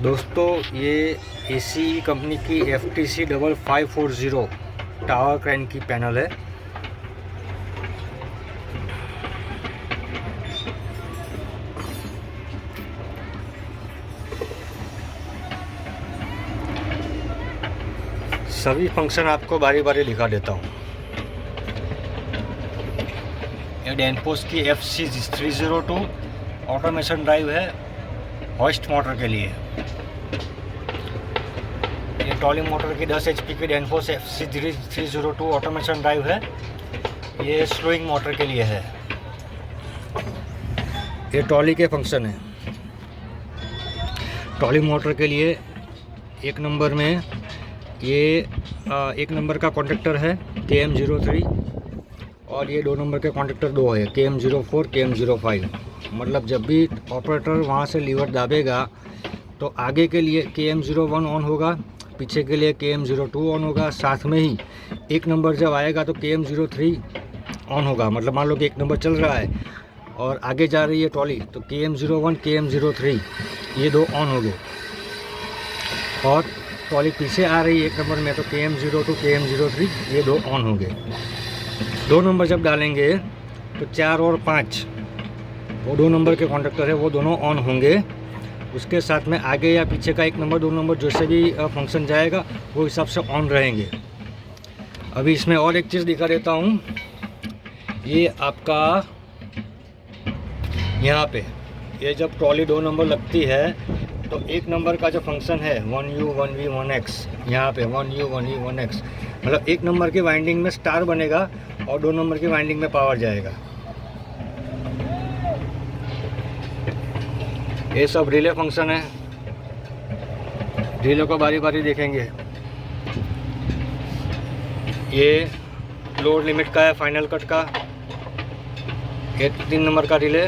दोस्तों ये AC company की FTC 5540 टावर क्रैन की पैनल है। सभी फंक्शन आपको बारी बारी दिखा देता हूँ। ये डेनफोर्स की FC302 ऑटोमेशन ड्राइव है हॉइस्ट मोटर के लिए। ये ट्रॉली मोटर की 10 HP की डेनफोर्स FC302 ऑटोमेशन ड्राइव है। ये स्लोइंग मोटर के लिए है। ये ट्रॉली के फंक्शन है। ट्रॉली मोटर के लिए एक नंबर में ये एक नंबर का कॉन्ट्रैक्टर है KM03 और ये 2 नंबर के कॉन्ट्रैक्टर 2 है KM04 KM05। मतलब जब भी ऑपरेटर वहाँ से लीवर दाबेगा तो आगे के लिए KM01 ऑन होगा, पीछे के लिए KM02 ऑन होगा, साथ में ही एक नंबर जब आएगा तो KM03 ऑन होगा। मतलब मान लो कि एक नंबर चल रहा है और आगे जा रही है ट्रॉली तो KM01 KM03 ये 2 ऑन हो गए, और ट्रॉली पीछे आ रही है एक नंबर में तो KM02 KM03 ये 2 ऑन हो गए। 2 नंबर जब डालेंगे तो 4 और 5 वो 2 नंबर के कॉन्ट्रैक्टर है वो दोनों ऑन होंगे। उसके साथ में आगे या पीछे का एक नंबर 2 नंबर जैसे भी फंक्शन जाएगा वो हिसाब से ऑन रहेंगे। अभी इसमें और एक चीज़ दिखा देता हूँ। ये आपका यहाँ पे ये जब ट्रॉली 2 नंबर लगती है तो एक नंबर का जो फंक्शन है 1U 1V 1X, यहाँ पे 1U 1V 1X मतलब एक नंबर की वाइंडिंग में स्टार बनेगा और 2 नंबर की वाइंडिंग में पावर जाएगा। ये सब रिले फंक्शन है। रिले को बारी बारी देखेंगे। ये लोड लिमिट का है फाइनल कट का। ये 3 नंबर का relay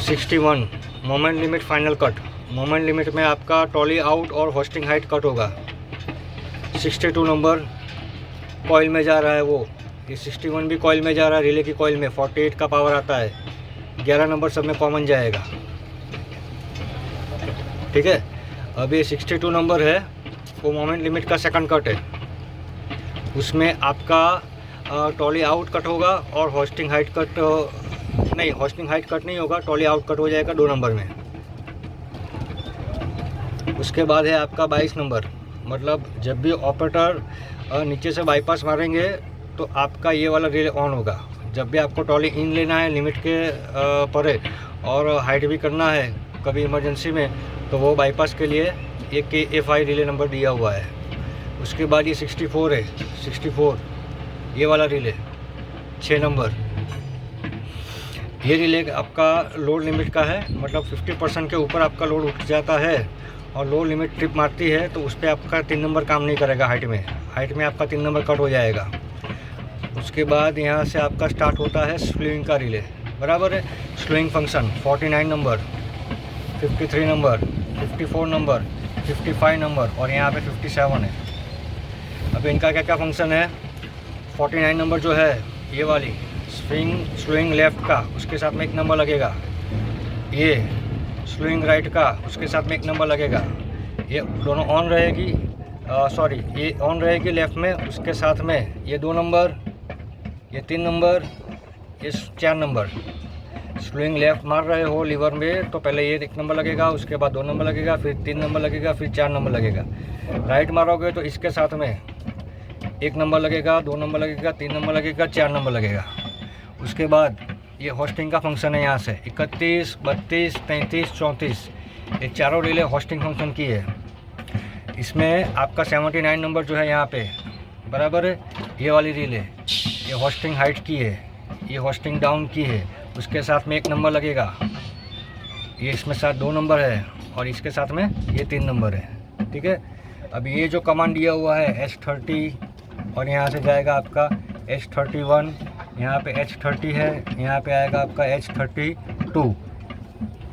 61 moment limit final cut. Moment limit में आपका ट्रॉली आउट और होस्टिंग हाइट कट होगा। 62 नंबर कॉइल में जा रहा है वो। ये 61 भी कॉइल में जा रहा है रिले की कॉइल में। 48 का पावर आता है। 11 नंबर सब में कॉमन जाएगा। ठीक है। अब ये 62 नंबर है वो मोमेंट लिमिट का सेकंड कट है। उसमें आपका ट्रॉली आउट कट होगा और होस्टिंग हाइट कट नहीं, होस्टिंग हाइट कट नहीं होगा, ट्रॉली आउट कट हो जाएगा 2 नंबर में। उसके बाद है आपका 22 नंबर। मतलब जब भी ऑपरेटर नीचे से बाईपास मारेंगे तो आपका ये वाला रिले ऑन होगा। जब भी आपको ट्रॉली इन लेना है लिमिट के परे और हाइट भी करना है कभी इमरजेंसी में तो वो बाईपास के लिए एक KFI रिले नंबर दिया हुआ है। उसके बाद ये 64 है। 64 ये वाला रिले 6 नंबर। ये रिले आपका लोड लिमिट का है। मतलब 50% के ऊपर आपका लोड उठ जाता है और लोड लिमिट ट्रिप मारती है तो उस पर आपका 3 नंबर काम नहीं करेगा। हाइट में आपका 3 नंबर कट हो जाएगा। उसके बाद यहाँ से आपका स्टार्ट होता है स्लोइंग का रिले। बराबर है। Slowing function 49 number 53 number 54 number 55 number और यहाँ पे 57 है। अब इनका क्या क्या फंक्शन है। 49 नंबर जो है ये वाली स्लोइंग लेफ़्ट का उसके साथ में एक नंबर लगेगा। ये स्लोइंग राइट का उसके साथ में एक नंबर लगेगा। ये दोनों ऑन रहेगी। ये ऑन रहेगी लेफ़्ट में। उसके साथ में ये 2 नंबर, ये 3 नंबर, ये 4 नंबर। स्लोइंग लेफ़्ट मार रहे हो लीवर में तो पहले ये 1 नंबर लगेगा, उसके बाद 2 नंबर लगेगा, फिर 3 नंबर लगेगा, फिर 4 नंबर लगेगा। राइट मारोगे तो इसके साथ में 1 नंबर लगेगा, 2 नंबर लगेगा, 3 नंबर लगेगा, 4 नंबर लगेगा। उसके बाद ये होस्टिंग का फंक्शन है। यहाँ से 31 32 33 34 ये चारों रिले होस्टिंग फंक्शन की है। इसमें आपका 79 नंबर जो है यहाँ पे बराबर है। ये वाली रिले ये होस्टिंग हाइट की है, ये होस्टिंग डाउन की है। उसके साथ में 1 नंबर लगेगा। ये इसमें साथ 2 नंबर है और इसके साथ में ये 3 नंबर है। ठीक है। अब ये जो कमांड दिया हुआ है H30 और यहाँ से जाएगा आपका H31, यहाँ पे H30 है, यहाँ पे आएगा आपका H32।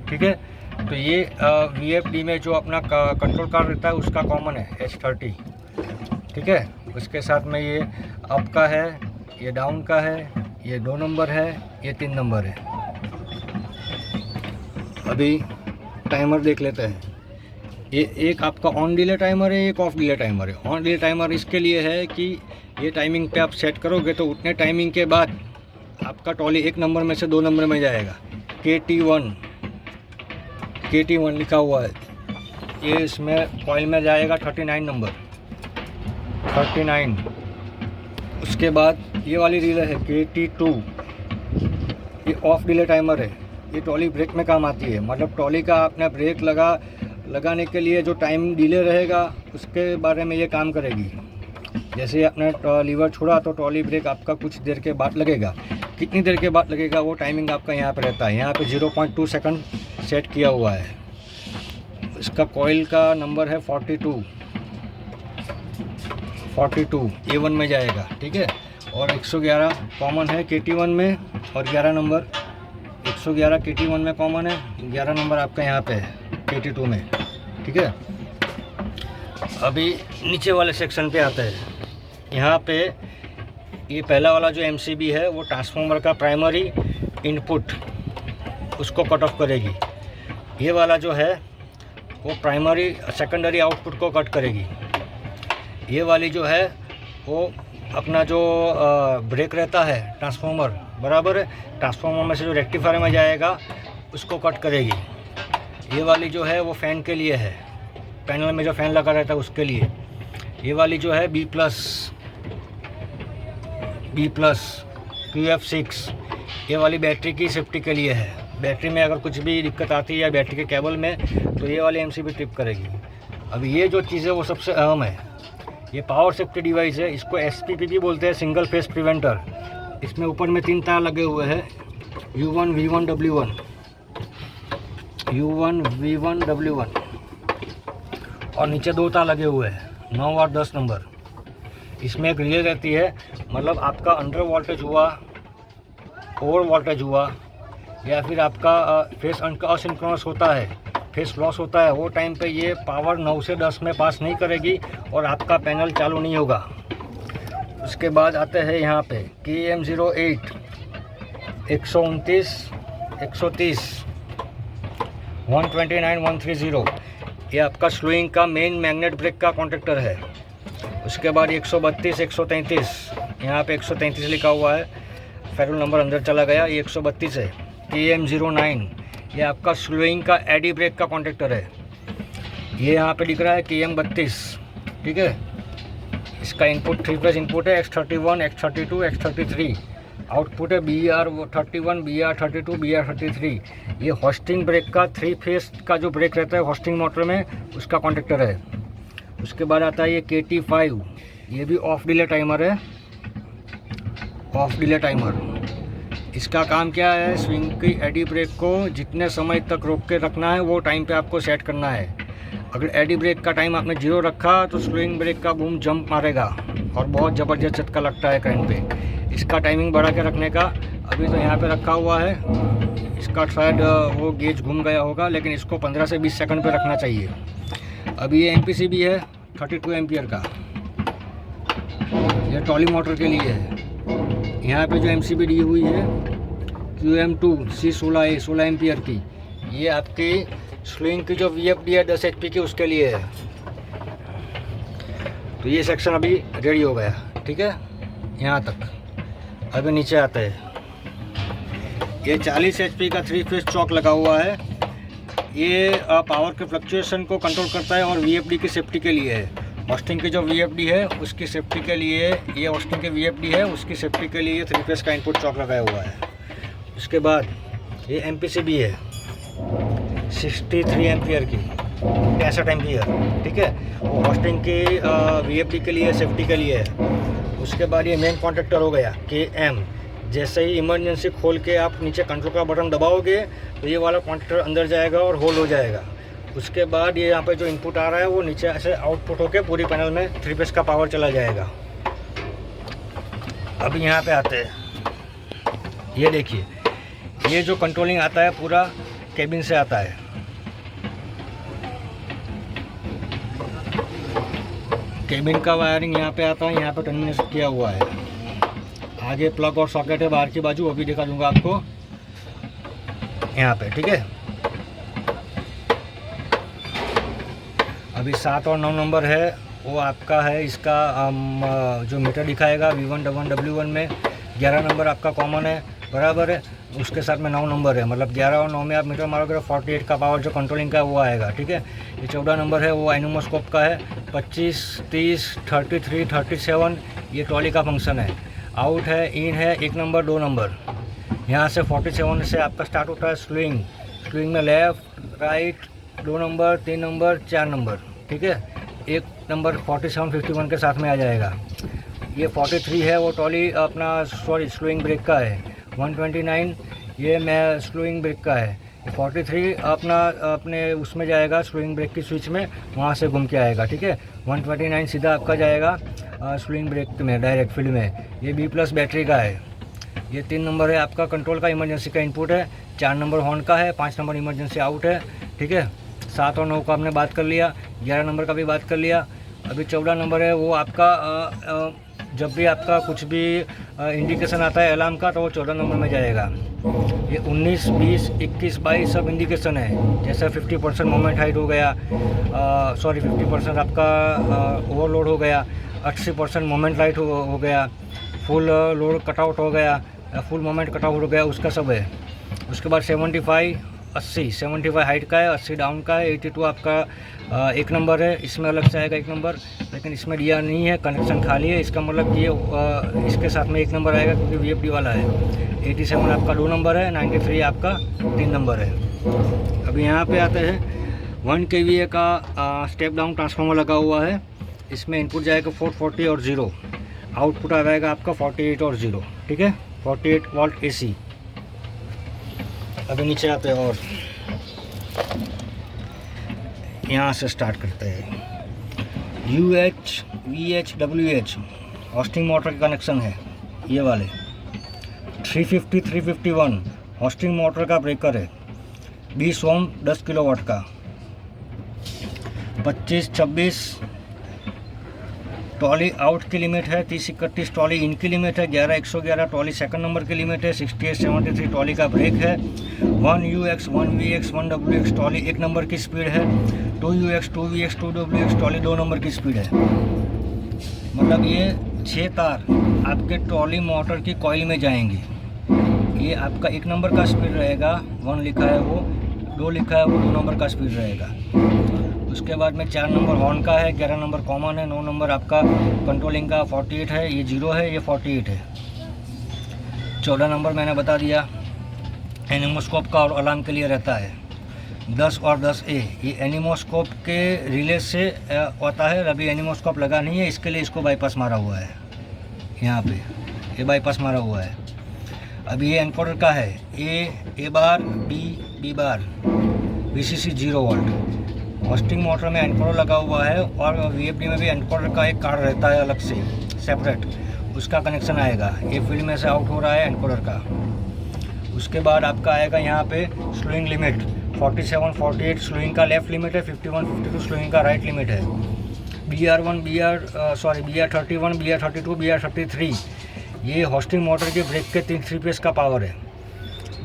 ठीक है। तो ये VFD में जो अपना कंट्रोल कार्ड रहता है उसका कॉमन है H30। ठीक है। उसके साथ में ये अप का है, ये डाउन का है, ये 2 नंबर है, ये 3 नंबर है। अभी टाइमर देख लेते हैं। ये एक आपका ऑन डिले टाइमर है, एक ऑफ डिले टाइमर है। ऑन डिले टाइमर इसके लिए है कि ये टाइमिंग पे आप सेट करोगे तो उतने टाइमिंग के बाद आपका ट्रॉली 1 नंबर में से 2 नंबर में जाएगा। KT1 लिखा हुआ है, ये इसमें कॉइल में जाएगा 39 नंबर, 39। उसके बाद ये वाली रिले है KT2, ये ऑफ डिले टाइमर है। ये ट्रॉली ब्रेक में काम आती है, मतलब ट्रॉली का आपने ब्रेक लगाने के लिए जो टाइम डिले रहेगा उसके बारे में ये काम करेगी। जैसे आपने लीवर छोड़ा तो ट्रॉली ब्रेक आपका कुछ देर के बाद लगेगा, कितनी देर के बाद लगेगा वो टाइमिंग आपका यहाँ पे रहता है। यहाँ पे 0.2 सेकंड सेट किया हुआ है। इसका कॉइल का नंबर है 42 A1 में जाएगा, ठीक है। और 111 कॉमन है KT1 में, और 11 नंबर 111 KT1 में कॉमन है, 11 नंबर आपका यहाँ पे है KT2 में, ठीक है। अभी नीचे वाले सेक्शन पे आते हैं। यहाँ पे ये पहला वाला जो MCB है वो ट्रांसफार्मर का प्राइमरी इनपुट उसको कट ऑफ करेगी। ये वाला जो है वो प्राइमरी सेकेंडरी आउटपुट को कट करेगी। ये वाली जो है वो अपना जो ब्रेक रहता है ट्रांसफार्मर, बराबर है, ट्रांसफार्मर में से जो रेक्टिफायर में जाएगा उसको कट करेगी। ये वाली जो है वो फ़ैन के लिए है, पैनल में जो फ़ैन लगा रहता है उसके लिए। ये वाली जो है B+ QF6, ये वाली बैटरी की सेफ्टी के लिए है। बैटरी में अगर कुछ भी दिक्कत आती है या बैटरी के केबल में तो ये वाली MCB ट्रिप करेगी। अब ये जो चीज़ है वो सबसे अहम है, ये पावर सेफ्टी डिवाइस है। इसको SPPP बोलते हैं, सिंगल फेस प्रिवेंटर। इसमें ऊपर में 3 तार लगे हुए हैं, U1 V1 W1 और नीचे 2 तार लगे हुए हैं 9 और 10 नंबर। इसमें एक रिले रहती है, मतलब आपका अंडर वोल्टेज हुआ, ओवर वोल्टेज हुआ, या फिर आपका फेस असिंक्रोनस होता है, फेस लॉस होता है, वो टाइम पे ये पावर 9 से 10 में पास नहीं करेगी और आपका पैनल चालू नहीं होगा। उसके बाद आते हैं यहाँ पे KM08 129 130 129 130, ये आपका स्लोइंग का मेन मैग्नेट ब्रेक का कॉन्ट्रैक्टर है। उसके बाद 132 133, यहाँ पे 133 लिखा हुआ है, फेरल नंबर अंदर चला गया, ये 132 है। KM09, ये आपका स्लोइंग का एडी ब्रेक का कॉन्ट्रैक्टर है। ये यहाँ पे लिख रहा है KM32, ठीक है। इसका इनपुट 3 फेज इनपुट है, X31 X32 X33, आउटपुट है BR31 BR32 BR33। ये होस्टिंग ब्रेक का 3 फेज का जो ब्रेक रहता है होस्टिंग मोटर में, उसका कॉन्ट्रैक्टर है। उसके बाद आता है ये KT5, ये भी ऑफ डिले टाइमर है, ऑफ डिले टाइमर। इसका काम क्या है, स्विंग की एडी ब्रेक को जितने समय तक रोक के रखना है वो टाइम पे आपको सेट करना है। अगर एडी ब्रेक का टाइम आपने 0 रखा तो स्विंग ब्रेक का बूम जंप मारेगा और बहुत ज़बरदस्त झटका लगता है करंट पे। इसका टाइमिंग बढ़ा के रखने का अभी तो यहाँ पे रखा हुआ है, इसका शायद वो गेज घूम गया होगा, लेकिन इसको 15 से 20 सेकंड पे रखना चाहिए। अभी ये MPCB है 32 एम्पियर का, ये ट्रॉली मोटर के लिए है। यहाँ पे जो MCB दी हुई है QM2 C16 16 एम्पियर की, ये आपकी स्विंग की जो VFD है 10 HP की, उसके लिए है। तो ये सेक्शन अभी रेडी हो गया, ठीक है, यहाँ तक। अभी नीचे आता है, ये 40 HP का 3 फेज चॉक लगा हुआ है। ये पावर के फ्लक्चुएशन को कंट्रोल करता है और VFD की सेफ्टी के लिए है। होस्टिंग की जो VFD है उसकी सेफ्टी के लिए, ये होस्टिंग के VFD है उसकी सेफ्टी के लिए 3 फेज का इनपुट चॉक लगाया हुआ है। उसके बाद ये MPCB है 63 एम्पियर की, 65 एम्पियर, ठीक है, वो होस्टिंग की VFD के लिए, सेफ्टी के लिए है। उसके बाद ये मेन कॉन्ट्रैक्टर हो गया KM। जैसे ही इमरजेंसी खोल के आप नीचे कंट्रोल का बटन दबाओगे तो ये वाला कॉन्ट्रैक्टर अंदर जाएगा और होल्ड हो जाएगा। उसके बाद ये यहाँ पे जो इनपुट आ रहा है वो नीचे ऐसे आउटपुट होके पूरी पैनल में 3 फेज का पावर चला जाएगा। अभी यहाँ पे आते हैं, ये देखिए, ये जो कंट्रोलिंग आता है पूरा केबिन से आता है। केबिन का वायरिंग यहाँ पे आता है, यहाँ पे टर्मिनेशन किया हुआ है। आगे प्लग और सॉकेट है बाहर की बाजू, अभी दिखा दूंगा आपको यहाँ पे, ठीक है। अभी 7 और 9 नंबर है वो आपका है, इसका जो मीटर दिखाएगा V1W1 में 11 नंबर आपका कॉमन है, बराबर है। उसके साथ में 9 नंबर है, मतलब 11 और 9 में आप मीटर मारोगे तो 48 का पावर जो कंट्रोलिंग का है वो आएगा, ठीक है। ये 14 नंबर है वो एनिमोस्कोप का है। 25, 30, 33, 37 ये ट्रॉली का फंक्शन है। आउट है, इन है, 1 नंबर 2 नंबर। यहाँ से 47 से आपका स्टार्ट होता है स्विंग। स्विंग में left right 2 number 3 number 4 number, ठीक है। 1 नंबर 47 51 के साथ में आ जाएगा। ये 43 है वो ट्रॉली अपना स्लोइंग ब्रेक का है। 129 ये मैं स्लोइंग ब्रेक का है। 43 अपने उसमें जाएगा स्लोइंग ब्रेक की स्विच में, वहाँ से घूम के आएगा, ठीक है। 129 सीधा आपका जाएगा स्लोइंग ब्रेक में डायरेक्ट फील्ड में। ये B+ बैटरी का है। ये 3 नंबर है आपका कंट्रोल का, इमरजेंसी का इनपुट है। 4 नंबर हॉर्न का है, 5 नंबर इमरजेंसी आउट है, ठीक है। 7 और 9 का हमने बात कर लिया, 11 नंबर का भी बात कर लिया। अभी 14 नंबर है वो आपका जब भी आपका कुछ भी इंडिकेशन आता है अलार्म का तो वो 14 नंबर में जाएगा। ये 19, 20, 21, 22 सब इंडिकेशन है। जैसे 50% मोमेंट हाइट हो गया, 50% आपका ओवरलोड हो गया, 80% मोमेंट लाइट हो गया, फुल लोड कटआउट हो गया, फुल मोमेंट कटआउट हो गया, उसका सब है। उसके बाद 75, 80, 75 हाइट का है, 80 डाउन का है, 82 आपका 1 नंबर है। इसमें अलग से आएगा 1 नंबर, लेकिन इसमें दिया नहीं है, कनेक्शन खाली है। इसका मतलब ये इसके साथ में 1 नंबर आएगा क्योंकि VFD वाला है। 87 आपका 2 नंबर है, 93 आपका 3 नंबर है। अभी यहाँ पे आते हैं 1 kVA का स्टेप डाउन ट्रांसफार्मर लगा हुआ है। इसमें इनपुट जाएगा 440 और 0, आउटपुट आ जाएगा आपका 48 और 0, ठीक है। 48 वोल्ट AC। अभी नीचे आते हैं और यहाँ से स्टार्ट करते हैं। UH, VH, WH hosting motor का कनेक्शन है, ये वाले 350, 351 होस्टिंग मोटर का ब्रेकर है। 20 ओम 10 किलोवाट का। 25, 26 ट्रॉली आउट की लिमिट है। 30, 31 ट्रॉली इन की लिमिट है। 11, 111 ट्रॉली 2nd नंबर की लिमिट है। 68, 73 ट्रॉली का ब्रेक है। 1 UX, 1 VX, 1 WX trolley 1 number की स्पीड है। 2 UX, 2 VX, 2 WX trolley 2 number की स्पीड है। मतलब ये 6 तार आपके ट्रॉली मोटर की कॉइल में जाएंगी। ये आपका 1 नंबर का स्पीड रहेगा, 1 लिखा है वो, 2 लिखा है वो 2 नंबर का स्पीड रहेगा। उसके बाद में 4 नंबर हॉर्न का है, 11 नंबर कॉमन है, 9 नंबर आपका कंट्रोलिंग का 48 है, ये 0 है, ये 48 है। 14 नंबर मैंने बता दिया एनिमोस्कोप का और अलार्म के लिए रहता है। 10 और 10A ये एनिमोस्कोप के रिले से आता है। अभी एनिमोस्कोप लगा नहीं है, इसके लिए इसको बाईपास मारा हुआ है। यहाँ पे ये बाईपास मारा हुआ है। अभी ये एनकोडर का है, A bar B bar VCC 0 volt. Hosting motor में एनकोडर लगा हुआ है और VFD में भी एनकोडर का एक कार्ड रहता है अलग से सेपरेट, उसका कनेक्शन आएगा। ये फील्ड में से आउट हो रहा है एनकोडर का। उसके बाद आपका आएगा यहाँ पे स्लोइंग लिमिट 47, 48 स्लोइंग का लेफ़्ट लिमिट है। 51, 52 स्लोइंग का राइट लिमिट है। BR1, BR31, BR32, BR33 ये होस्टिंग मोटर के ब्रेक के 3 फेस का पावर है।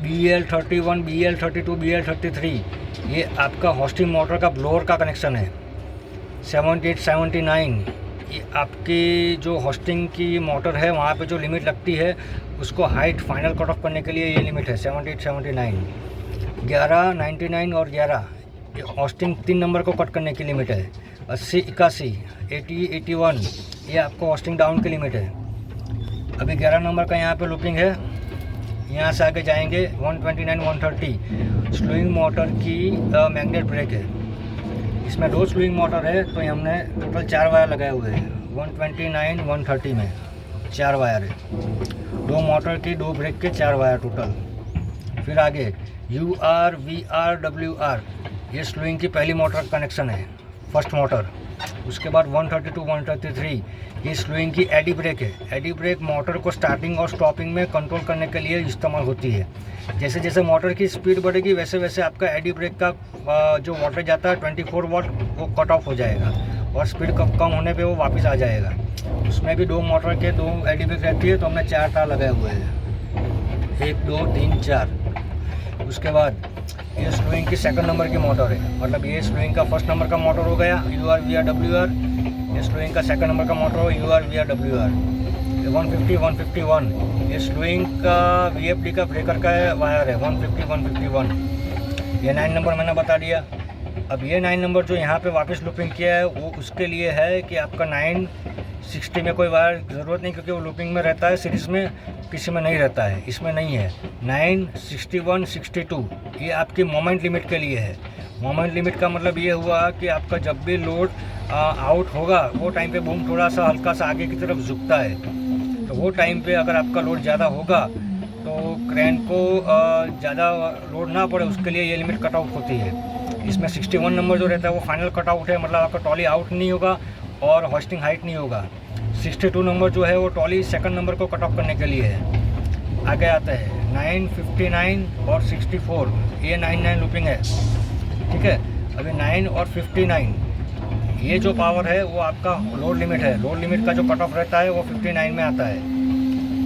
BL31, BL32, BL33 ये आपका होस्टिंग मोटर का ब्लोअर का कनेक्शन है। 78, 79 ये आपकी जो होस्टिंग की मोटर है वहाँ पे जो लिमिट लगती है उसको हाइट फाइनल कट ऑफ करने के लिए ये लिमिट है 78, 79। 11, 99 और 11 ये होस्टिंग 3 नंबर को कट करने की लिमिट है। 80, 81, 80, 81 ये आपको होस्टिंग डाउन की लिमिट है। अभी 11 नंबर का यहाँ पे लूपिंग है। यहाँ से आगे जाएंगे 129, 130 स्लोइंग मोटर की मैग्नेट ब्रेक है। इसमें 2 स्लोइंग मोटर है तो हमने टोटल 4 वायर लगाए हुए हैं। 129, 130 में 4 वायर है। 2 मोटर की 2 ब्रेक के 4 वायर टोटल। फिर आगे UR, VR, WR ये स्लोइंग की पहली मोटर का कनेक्शन है, फर्स्ट मोटर। उसके बाद 132, 133 ये स्लोइंग की एडी ब्रेक है। एडी ब्रेक मोटर को स्टार्टिंग और स्टॉपिंग में कंट्रोल करने के लिए इस्तेमाल होती है। जैसे जैसे मोटर की स्पीड बढ़ेगी वैसे वैसे आपका एडी ब्रेक का जो वोल्टेज जाता है 24 वोल्ट वो कट ऑफ हो जाएगा और स्पीड कम होने पे वो वापस आ जाएगा। उसमें भी 2 मोटर के 2 एडी ब्रेक रहती है तो हमने 4 तार लगाए हुए हैं, 1, 2, 3, 4। उसके बाद ये स्लोइंग की सेकंड नंबर की मोटर है, मतलब ये स्लोइंग का फर्स्ट नंबर का मोटर हो गया UR VR WR, ये स्लोइंग का सेकंड नंबर का मोटर हो UR VR WR। 150 151 ये स्लोइंग का VFD का ब्रेकर का वायर है 150 151। ये 9 नंबर मैंने बता दिया। अब ये 9 नंबर जो यहाँ पे वापस लूपिंग किया है वो उसके लिए है कि आपका 960 में कोई वायर ज़रूरत नहीं, क्योंकि वो लूपिंग में रहता है, सीरीज़ में किसी में नहीं रहता है, इसमें नहीं है। 961 62 ये आपकी मोमेंट लिमिट के लिए है। मोमेंट लिमिट का मतलब ये हुआ कि आपका जब भी लोड आउट होगा वो टाइम पे बूम थोड़ा सा हल्का सा आगे की तरफ झुकता है, तो वो टाइम पे अगर आपका लोड ज़्यादा होगा तो क्रेन को ज़्यादा लोड ना पड़े, उसके लिए ये लिमिट कट आउट होती है। इसमें 61 नंबर जो रहता है वो फाइनल कट आउट है, मतलब आपका ट्रॉली आउट नहीं होगा और होस्टिंग हाइट नहीं होगा। 62 नंबर जो है वो ट्रॉली सेकंड नंबर को कट ऑफ करने के लिए है। आगे आता है 959 और 64 ये 99 लूपिंग है, ठीक है। अभी 9 और 59 ये जो पावर है वो आपका लोड लिमिट है। लोड लिमिट का जो कट ऑफ रहता है वो 59 में आता है,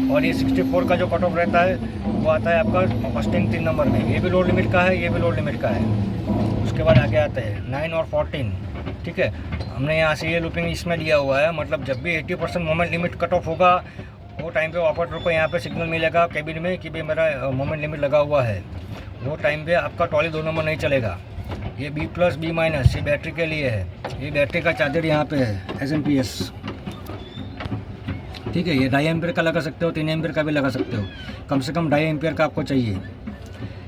और ये 64 का जो कट ऑफ रहता है वो आता है आपका होस्टिंग 3 नंबर में। ये भी लोड लिमिट का है, ये भी लोड लिमिट का है। उसके बाद आगे आते हैं 9 और 14, ठीक है। हमने यहाँ से ये लूपिंग इसमें दिया हुआ है, मतलब जब भी 80% मोमेंट लिमिट कट ऑफ होगा वो टाइम पे ऑपरेटर को यहाँ पे सिग्नल मिलेगा केबिन में कि भाई मेरा मोमेंट लिमिट लगा हुआ है। वो टाइम पे आपका ट्रॉली 2 नंबर नहीं चलेगा। ये B+, B- ये बैटरी के लिए है। ये बैटरी का चार्जर यहाँ पे है SMP-S, ठीक है। ये 2.5 एम्पियर का लगा सकते हो, 3 एम्पियर का भी लगा सकते हो, कम से कम 2.5 एम्पियर का आपको चाहिए।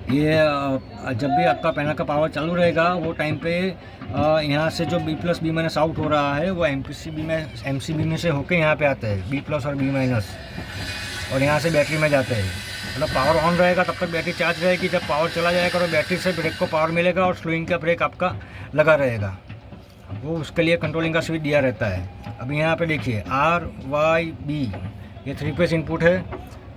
ये जब भी आपका पैनल का पावर चालू रहेगा वो टाइम पे यहाँ से जो B+, B- आउट हो रहा है वो MCB में से होके यहाँ पे आता है B+ और B-, और यहाँ से बैटरी में जाता है। मतलब पावर ऑन रहेगा तब तक बैटरी चार्ज रहेगी, जब पावर चला जाएगा तो बैटरी से ब्रेक को पावर मिलेगा और स्लोइंग का ब्रेक आपका लगा रहेगा। वो उसके लिए कंट्रोलिंग का स्विच दिया रहता है। अब यहाँ पे देखिए RYB ये 3 फेज इनपुट है।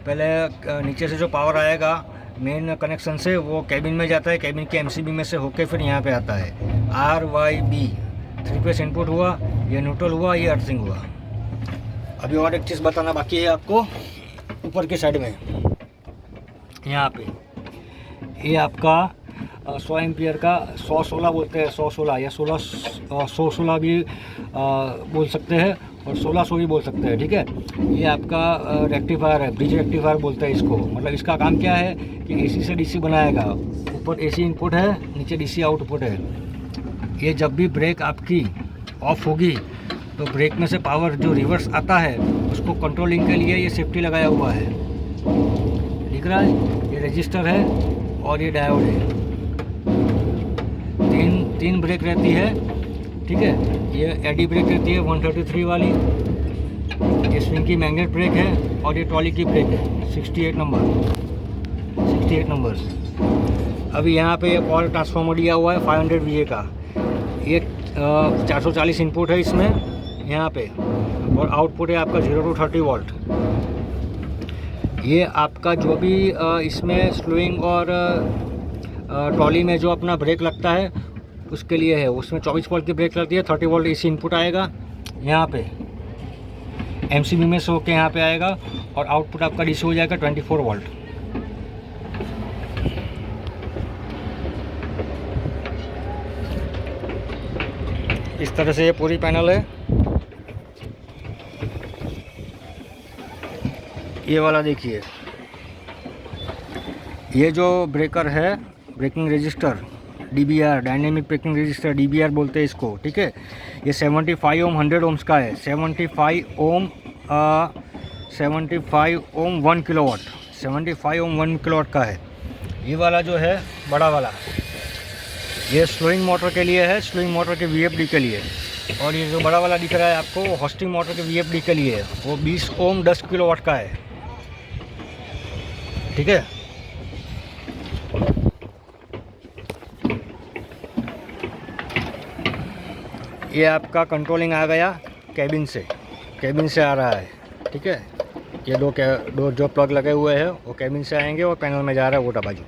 पहले नीचे से जो पावर आएगा मेन कनेक्शन से वो कैबिन में जाता है, कैबिन के MCB में से होके फिर यहाँ पे आता है। RYB 3 फेज इनपुट हुआ, ये न्यूट्रल हुआ, ये अर्थिंग हुआ। अभी और एक चीज़ बताना बाकी है आपको, ऊपर के साइड में यहाँ पे ये आपका 100 एम्पियर का 116 बोलते हैं, 116 या 116 भी बोल सकते हैं और 1600 भी बोल सकते हैं, ठीक है। ये आपका रेक्टिफायर है, ब्रिज रेक्टिफायर बोलते हैं इसको। मतलब इसका काम क्या है कि AC से DC बनाएगा। ऊपर AC इनपुट है, नीचे DC आउटपुट है। ये जब भी ब्रेक आपकी ऑफ होगी तो ब्रेक में से पावर जो रिवर्स आता है उसको कंट्रोलिंग के लिए ये सेफ्टी लगाया हुआ है, दिख रहा है। ये रजिस्टर है और ये डायोड है। तीन ब्रेक रहती है, ठीक है। ये एडी ब्रेक रहती है 133 वाली, ये स्विंग की मैग्नेट ब्रेक है, और ये ट्रॉली की ब्रेक है 68 नंबर। अभी यहाँ पे ये पावर ट्रांसफार्मर दिया हुआ है 500 VA का। ये 440 इनपुट है इसमें यहाँ पे, और आउटपुट है आपका 0 to 30 वोल्ट। ये आपका जो भी इसमें स्लोइंग और ट्रॉली में जो अपना ब्रेक लगता है उसके लिए है। उसमें 24 वोल्ट की ब्रेक लगती है, 30 वोल्ट AC इनपुट आएगा यहाँ पे, MCB में से होकर यहाँ पे आएगा, और आउटपुट आपका DC हो जाएगा 24 वोल्ट। इस तरह से ये पूरी पैनल है। ये वाला देखिए, ये जो ब्रेकर है braking resistor DBR, dynamic braking resistor DBR बोलते हैं इसको, ठीक है। ये 75 ओम 100 ओम्स का है। 75 ओम 1 किलोवाट, 75 ओम 1 किलोवाट का है। ये वाला जो है बड़ा वाला, ये स्लोइंग मोटर के लिए है, स्लोइंग मोटर के VFD के लिए। और ये जो बड़ा वाला दिख रहा है आपको वो होस्टिंग मोटर के VFD के लिए है। वो 20 ओम 10 किलोवाट का है, ठीक है। ये आपका कंट्रोलिंग आ गया कैबिन से आ रहा है, ठीक है। ये दो जो प्लग लगे हुए हैं वो कैबिन से आएंगे और पैनल में जा रहा है वो बाजू।